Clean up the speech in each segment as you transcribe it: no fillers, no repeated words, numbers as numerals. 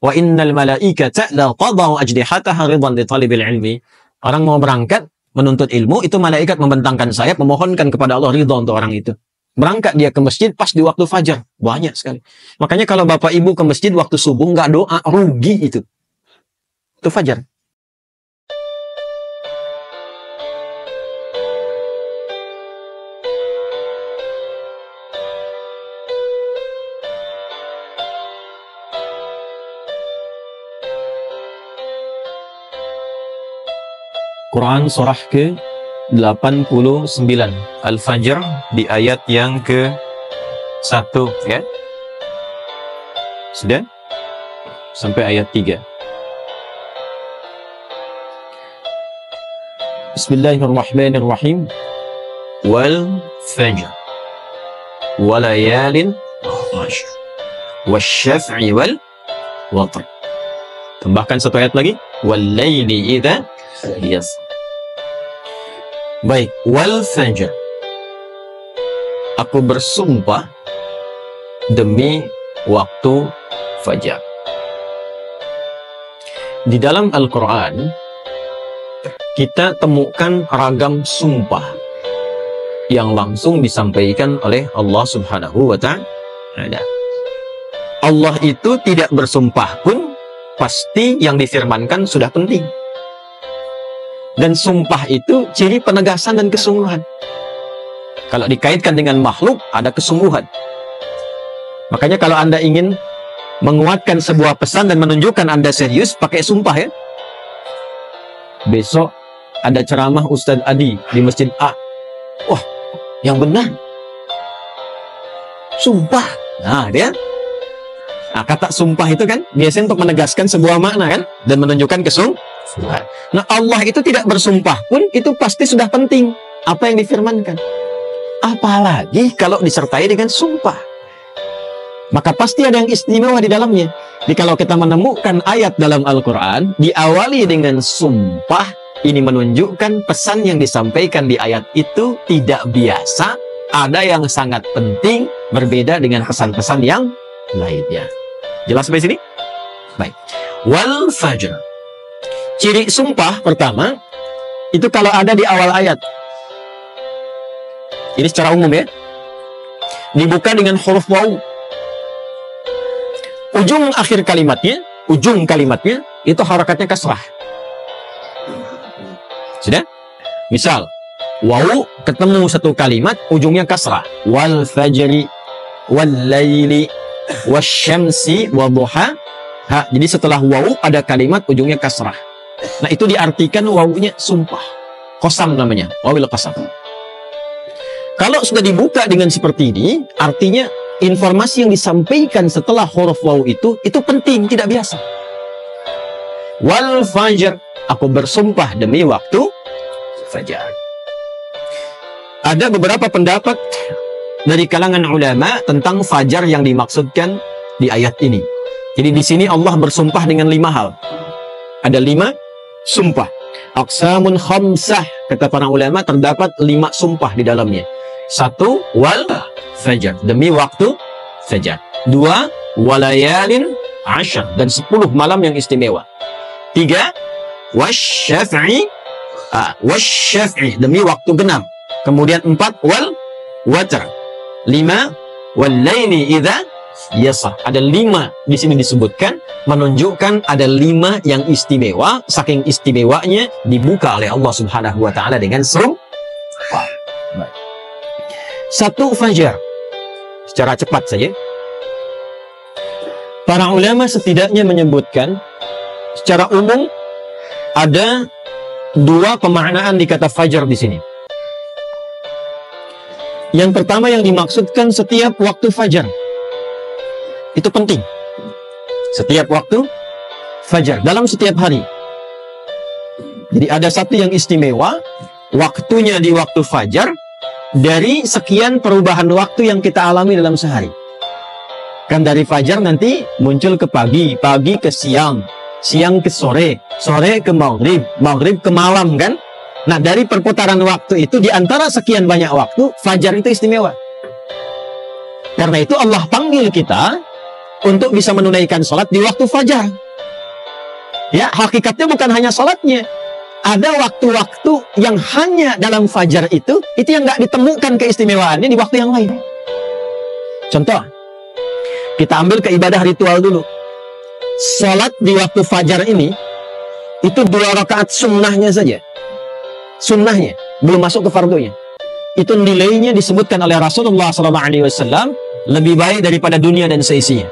Wa innal malaikata la qadau ajnihataha ridwan li talibil ilmi. Orang mau berangkat menuntut ilmu, itu malaikat membentangkan sayap, memohonkan kepada Allah ridha untuk orang itu. Berangkat dia ke masjid pas di waktu fajar. Banyak sekali. Makanya kalau bapak ibu ke masjid waktu subuh nggak doa, rugi itu. Itu fajar. Quran surah ke-89 Al-Fajr di ayat yang ke-1 ya. Sudah? Sampai ayat 3. Bismillahirrahmanirrahim. Wal fajr walayalin ashr wasyaf'i wal watr. Tambahkan satu ayat lagi. Wal laili idza yas. Baik, wal fajr. Aku bersumpah demi waktu fajar. Di dalam Al-Quran kita temukan ragam sumpah yang langsung disampaikan oleh Allah Subhanahu wa ta'ala. Allah itu tidak bersumpah pun pasti yang difirmankan sudah penting. Dan sumpah itu ciri penegasan dan kesungguhan. Kalau dikaitkan dengan makhluk, ada kesungguhan. Makanya kalau Anda ingin menguatkan sebuah pesan dan menunjukkan Anda serius, pakai sumpah ya. Besok ada ceramah Ustadz Adi di Masjid A. Wah, yang benar. Sumpah. Nah, dia. Nah, kata sumpah itu kan biasanya untuk menegaskan sebuah makna kan dan menunjukkan kesungguhan. Nah, Allah itu tidak bersumpah pun itu pasti sudah penting apa yang difirmankan. Apalagi kalau disertai dengan sumpah. Maka pasti ada yang istimewa di dalamnya. Jadi kalau kita menemukan ayat dalam Al-Quran diawali dengan sumpah, ini menunjukkan pesan yang disampaikan di ayat itu tidak biasa, ada yang sangat penting, berbeda dengan pesan-pesan yang lainnya. Jelas sampai sini? Baik. Wal fajr. Ciri sumpah pertama, itu kalau ada di awal ayat. Ini secara umum ya. Dibuka dengan huruf waw. Ujung akhir kalimatnya, ujung kalimatnya, itu harakatnya kasrah. Sudah? Misal, waw ketemu satu kalimat, ujungnya kasrah. Wal fajri, wal laili, wasyamsi, waduha. Jadi setelah waw ada kalimat ujungnya kasrah. Nah, itu diartikan wawunya sumpah. Qasam namanya, wawil qasam. Kalau sudah dibuka dengan seperti ini, artinya informasi yang disampaikan setelah huruf waw itu penting, tidak biasa. Wal fajr, aku bersumpah demi waktu fajar. Ada beberapa pendapat dari kalangan ulama tentang fajar yang dimaksudkan di ayat ini. Jadi di sini Allah bersumpah dengan 5 hal. Ada 5 sumpah. Aqsamun khamsah, kata para ulama, terdapat 5 sumpah di dalamnya. 1, wal fajar, demi waktu fajar. 2, walayalin ashr, dan 10 malam yang istimewa. 3, wasyaf'i, demi waktu genap. Kemudian 4, wal watr. 5, wal laili idza yasah. Ada 5 di sini disebutkan, menunjukkan ada 5 yang istimewa. Saking istimewanya dibuka oleh Allah Subhanahu wa ta'ala dengan sumpah. 1, fajar. Secara cepat saja. Para ulama setidaknya menyebutkan secara umum ada 2 pemaknaan di kata fajar di sini. Yang pertama yang dimaksudkan setiap waktu fajar. Itu penting. Setiap waktu fajar, dalam setiap hari. Jadi ada satu yang istimewa, waktunya di waktu fajar, dari sekian perubahan waktu yang kita alami dalam sehari. Kan dari fajar nanti muncul ke pagi, pagi ke siang, siang ke sore, sore ke maghrib, maghrib ke malam kan. Nah, dari perputaran waktu itu, di antara sekian banyak waktu, fajar itu istimewa. Karena itu Allah panggil kita untuk bisa menunaikan sholat di waktu fajar. Ya, hakikatnya bukan hanya sholatnya. Ada waktu-waktu yang hanya dalam fajar itu yang nggak ditemukan keistimewaannya di waktu yang lain. Contoh, kita ambil ke ibadah ritual dulu. Sholat di waktu fajar ini, itu 2 rakaat sunnahnya saja. Sunnahnya, belum masuk ke fardunya. Itu nilainya disebutkan oleh Rasulullah SAW lebih baik daripada dunia dan seisinya.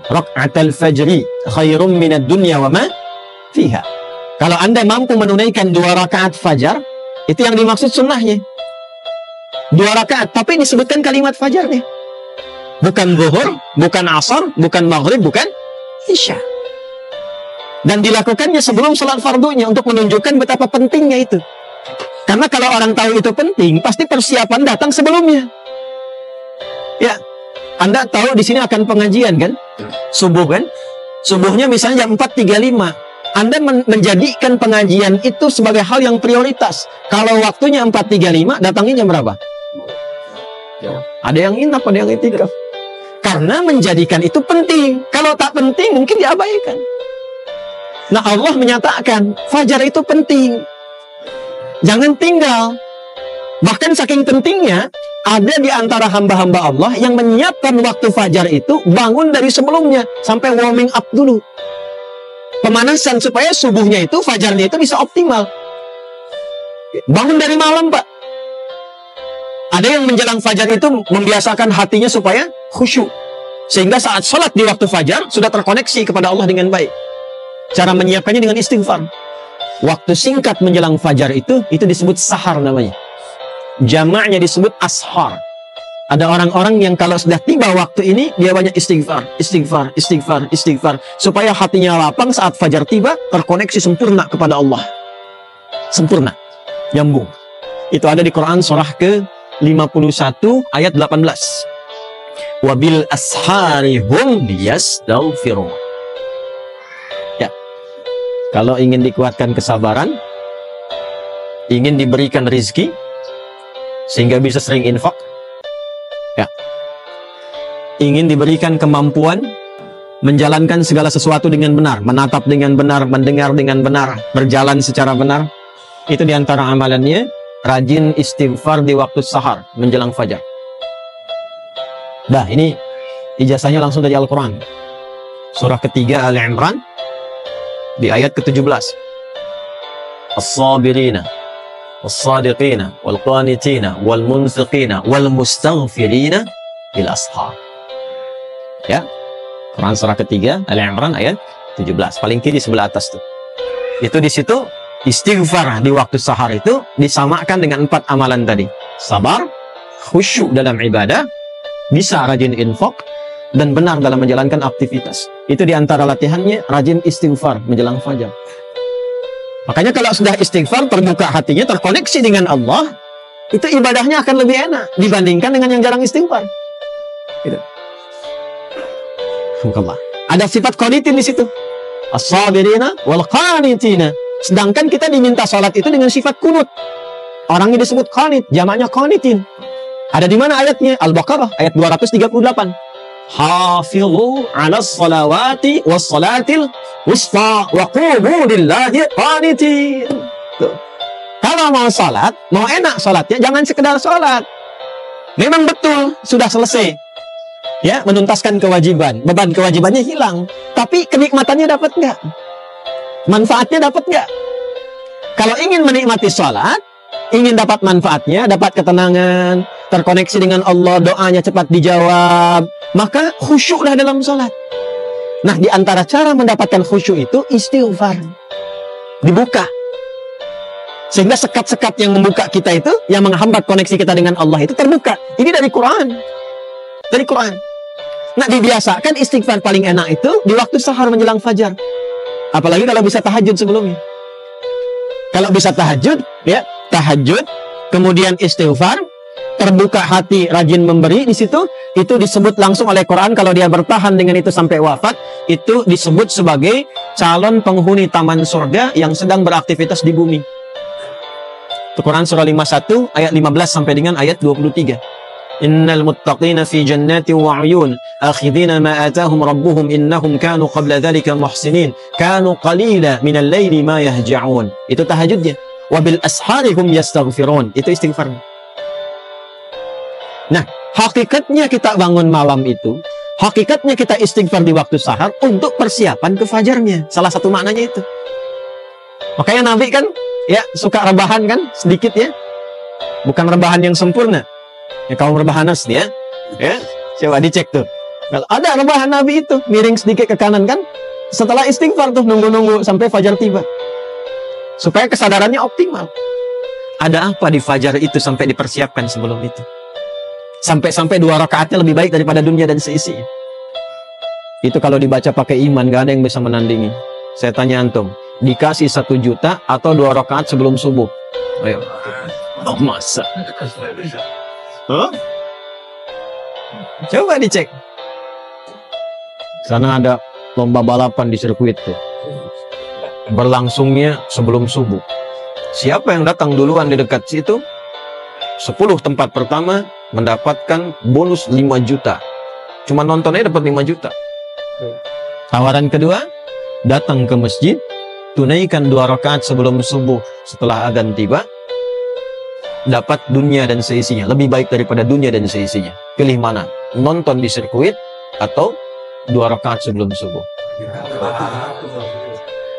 Raka'atul fajri khairum minad dunya wa ma fiha. Kalau Anda mampu menunaikan 2 rakaat fajar, itu yang dimaksud sunnahnya. 2 rakaat, tapi disebutkan kalimat fajarnya. Bukan zuhur, bukan asar, bukan maghrib, bukan isya. Dan dilakukannya sebelum sholat fardunya untuk menunjukkan betapa pentingnya itu. Karena kalau orang tahu itu penting, pasti persiapan datang sebelumnya. Ya, Anda tahu di sini akan pengajian kan? Subuh kan? Subuhnya misalnya jam 4.35. Anda menjadikan pengajian itu sebagai hal yang prioritas. Kalau waktunya 4.35, datangnya jam berapa? Ada yang inap, ada yang itikaf. Karena menjadikan itu penting. Kalau tak penting, mungkin diabaikan. Nah, Allah menyatakan, fajar itu penting. Jangan tinggal. Bahkan saking pentingnya, ada di antara hamba-hamba Allah yang menyiapkan waktu fajar itu bangun dari sebelumnya. Sampai warming up dulu. Pemanasan supaya subuhnya itu, fajarnya itu bisa optimal. Bangun dari malam, Pak. Ada yang menjelang fajar itu membiasakan hatinya supaya khusyuk. Sehingga saat sholat di waktu fajar, sudah terkoneksi kepada Allah dengan baik. Cara menyiapkannya dengan istighfar. Waktu singkat menjelang fajar itu disebut sahar namanya. Jamaknya disebut ashar. Ada orang-orang yang kalau sudah tiba waktu ini, dia banyak istighfar, istighfar, istighfar, istighfar. Supaya hatinya lapang saat fajar tiba, terkoneksi sempurna kepada Allah. Sempurna. Nyambung. Itu ada di Quran surah ke-51 ayat 18. Wabil ashari hum yastaghfirun. Ya. Kalau ingin dikuatkan kesabaran, ingin diberikan rizki, sehingga bisa sering infak, ya, ingin diberikan kemampuan menjalankan segala sesuatu dengan benar, menatap dengan benar, mendengar dengan benar, berjalan secara benar. Itu diantara amalannya, rajin istighfar di waktu sahar menjelang fajar. Nah, ini ijazahnya langsung dari Al-Quran. Surah ketiga Ali Imran di ayat ke-17. As-sabirina was-sadiqina wal-qanitina wal-munfiqina wal-mustaghfirina bil ashar. Ya. Quran surah ketiga Ali Imran ayat 17. Paling kiri sebelah atas tuh. Itu di situ istighfar di waktu sahar itu disamakan dengan 4 amalan tadi. Sabar, khusyuk dalam ibadah, bisa rajin infak, dan benar dalam menjalankan aktivitas. Itu diantara latihannya, rajin istighfar menjelang fajar. Makanya kalau sudah istighfar, terbuka hatinya, terkoneksi dengan Allah, itu ibadahnya akan lebih enak dibandingkan dengan yang jarang istighfar. Gitu. Ada sifat qanitin di situ. As-sabirina wal qanitina. Sedangkan kita diminta salat itu dengan sifat kunut. Orangnya disebut qanit, jamaknya qanitin. Ada di mana ayatnya? Al-Baqarah ayat 238. Hafizu 'alas salawati was salatil wusta wa qumu lillahi qanitin. Kalau mau salat, mau enak salatnya, jangan sekedar salat. Memang betul sudah selesai. Ya, menuntaskan kewajiban, beban kewajibannya hilang, tapi kenikmatannya dapat nggak? Manfaatnya dapat nggak? Kalau ingin menikmati salat, ingin dapat manfaatnya, dapat ketenangan, terkoneksi dengan Allah, doanya cepat dijawab, maka khusyuklah dalam salat. Nah, di antara cara mendapatkan khusyuk itu istighfar. Dibuka. Sehingga sekat-sekat yang membuka kita itu, yang menghambat koneksi kita dengan Allah itu terbuka. Ini dari Quran. Dari Quran. Nah, dibiasakan istighfar paling enak itu di waktu sahar menjelang fajar. Apalagi kalau bisa tahajud sebelumnya. Kalau bisa tahajud, ya, tahajud, kemudian istighfar, terbuka hati, rajin memberi di situ, itu disebut langsung oleh Quran kalau dia bertahan dengan itu sampai wafat, itu disebut sebagai calon penghuni taman surga yang sedang beraktivitas di bumi. Itu Quran surah 51 ayat 15 sampai dengan ayat 23. Innal muttaqina fi jannatin wa 'uyun akhidhina ma atahum rabbuhum innahum kanu qabla dhalika muhsinin kanu qalila minal laili ma yahja'un. Itu tahajudnya. Wa bil ashari hum yastaghfirun. Itu istighfar. Nah, hakikatnya kita bangun malam itu, hakikatnya kita istighfar di waktu sahar untuk persiapan ke fajarnya. Salah satu maknanya itu. Makanya Nabi kan ya suka rebahan kan sedikit ya. Bukan rebahan yang sempurna. Ya kaum rebahanas nih ya. Coba dicek tuh. Kalau ada rebahan Nabi itu miring sedikit ke kanan kan, setelah istighfar tuh nunggu-nunggu sampai fajar tiba. Supaya kesadarannya optimal. Ada apa di fajar itu sampai dipersiapkan sebelum itu? Sampai-sampai 2 rakaatnya lebih baik daripada dunia dan seisinya. Itu kalau dibaca pakai iman, gak ada yang bisa menandingi. Saya tanya antum, dikasih 1 juta atau 2 rakaat sebelum subuh? Ayo. Oh, masa? Huh? Coba dicek. Sana ada lomba balapan di sirkuit tuh. Berlangsungnya sebelum subuh. Siapa yang datang duluan di dekat situ? 10 tempat pertama mendapatkan bonus 5 juta. Cuma nontonnya dapat 5 juta. Tawaran kedua, datang ke masjid, tunaikan 2 rakaat sebelum subuh setelah adzan tiba, dapat dunia dan seisinya, lebih baik daripada dunia dan seisinya. Pilih mana? Nonton di sirkuit atau 2 rakaat sebelum subuh?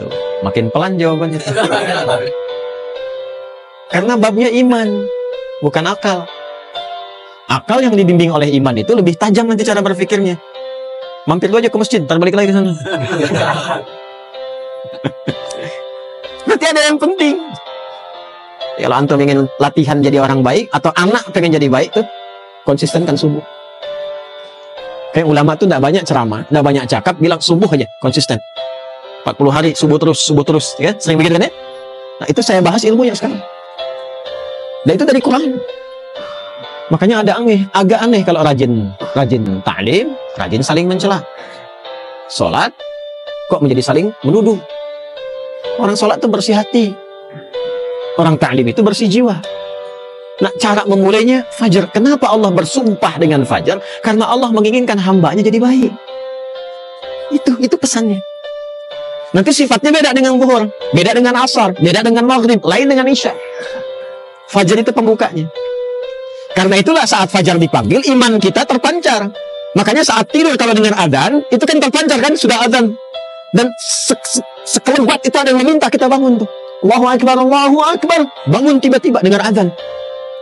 Tuh, makin pelan jawabannya. Karena babnya iman, bukan akal. Akal yang dibimbing oleh iman itu lebih tajam nanti cara berpikirnya. Mampir lu aja ke masjid, ntar balik lagi ke sana. Berarti ada yang penting. Kalau antum ingin latihan jadi orang baik, atau anak pengen jadi baik tuh, konsistenkan subuh. Kayak ulama tuh tidak banyak ceramah, tidak banyak cakap, bilang subuh aja, konsisten. 40 hari, subuh terus, ya? Sering begitu kan ya? Nah itu saya bahas ilmunya sekarang. Dan itu dari Quran. Makanya agak aneh kalau rajin ta'lim, rajin saling mencela. Sholat, kok menjadi saling menuduh? Orang sholat itu bersih hati. Orang ta'lim itu bersih jiwa. Nah, cara memulainya fajar. Kenapa Allah bersumpah dengan fajar? Karena Allah menginginkan hambanya jadi baik. Itu pesannya. Nanti sifatnya beda dengan zuhur, beda dengan asar, beda dengan maghrib, lain dengan isya. Fajar itu pembukanya. Karena itulah saat fajar dipanggil, iman kita terpancar. Makanya saat tidur kalau dengar adzan, itu kan terpancar kan, sudah adzan. Dan sekelebat itu ada yang meminta kita bangun tuh. Allahu Akbar, Allahu Akbar. Bangun tiba-tiba dengar adzan.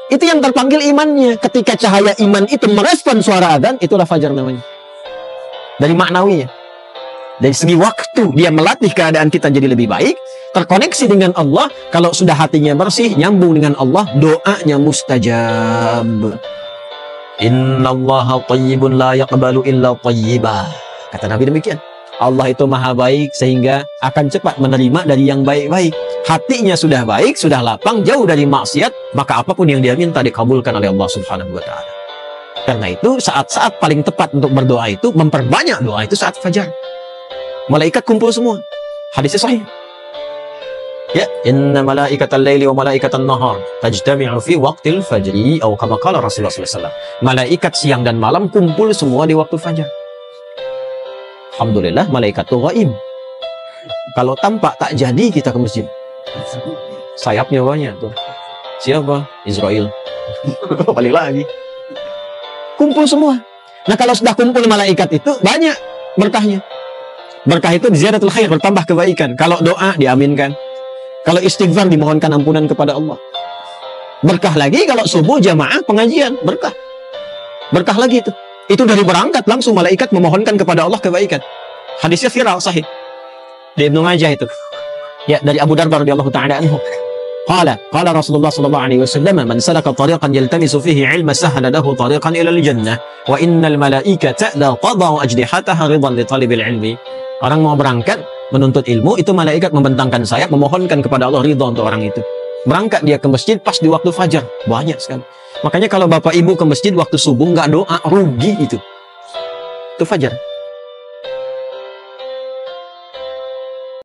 Itu yang terpanggil imannya. Ketika cahaya iman itu merespon suara adzan, itulah fajar namanya. Dari maknawinya. Dari segi waktu, dia melatih keadaan kita jadi lebih baik. Terkoneksi dengan Allah. Kalau sudah hatinya bersih, nyambung dengan Allah, doanya mustajab. Innallaha tayyibun la yaqbalu illa tayyibah. Kata Nabi demikian. Allah itu maha baik sehingga akan cepat menerima dari yang baik-baik. Hatinya sudah baik, sudah lapang, jauh dari maksiat, maka apapun yang dia minta dikabulkan oleh Allah Subhanahu wa ta'ala. Karena itu saat-saat paling tepat untuk berdoa itu, memperbanyak doa itu saat fajar. Malaikat kumpul semua. Hadisnya sahih. Ya, inna malaikatal laili wa malaikatal nahar tajtami'u fi waqtil fajri atau kama qala Rasulullah sallallahu alaihi wasallam. Malaikat siang dan malam kumpul semua di waktu fajar. Alhamdulillah malaikat itu ghaib. Kalau tampak tak jadi kita ke masjid. Sayapnya banyak tuh. Siapa? Israel. Balik lagi. Kumpul semua. Nah kalau sudah kumpul malaikat itu banyak berkahnya. Berkah itu ziyadatul khair, bertambah kebaikan. Kalau doa diaminkan. Kalau istighfar dimohonkan ampunan kepada Allah. Berkah lagi kalau subuh jamaah pengajian, berkah. Berkah lagi itu. Itu dari berangkat langsung malaikat memohonkan kepada Allah kebaikan. Hadisnya viral sahih. Di Ibnu Majah itu. Ya, dari Abu Darda radhiyallahu ta'ala anhu. Qala Rasulullah sallallahu alaihi wasallam, "Man salaka tariqan yaltamisu fihi 'ilma sahhala lahu tariqan ila al-jannah, wa innal malaikata la tadau ajnihataha ridan li talibil 'ilmi." Orang mau berangkat menuntut ilmu, itu malaikat membentangkan sayap memohonkan kepada Allah ridha untuk orang itu. Berangkat dia ke masjid pas di waktu fajar, banyak sekali. Makanya kalau bapak ibu ke masjid waktu subuh nggak doa, rugi itu. Itu fajar.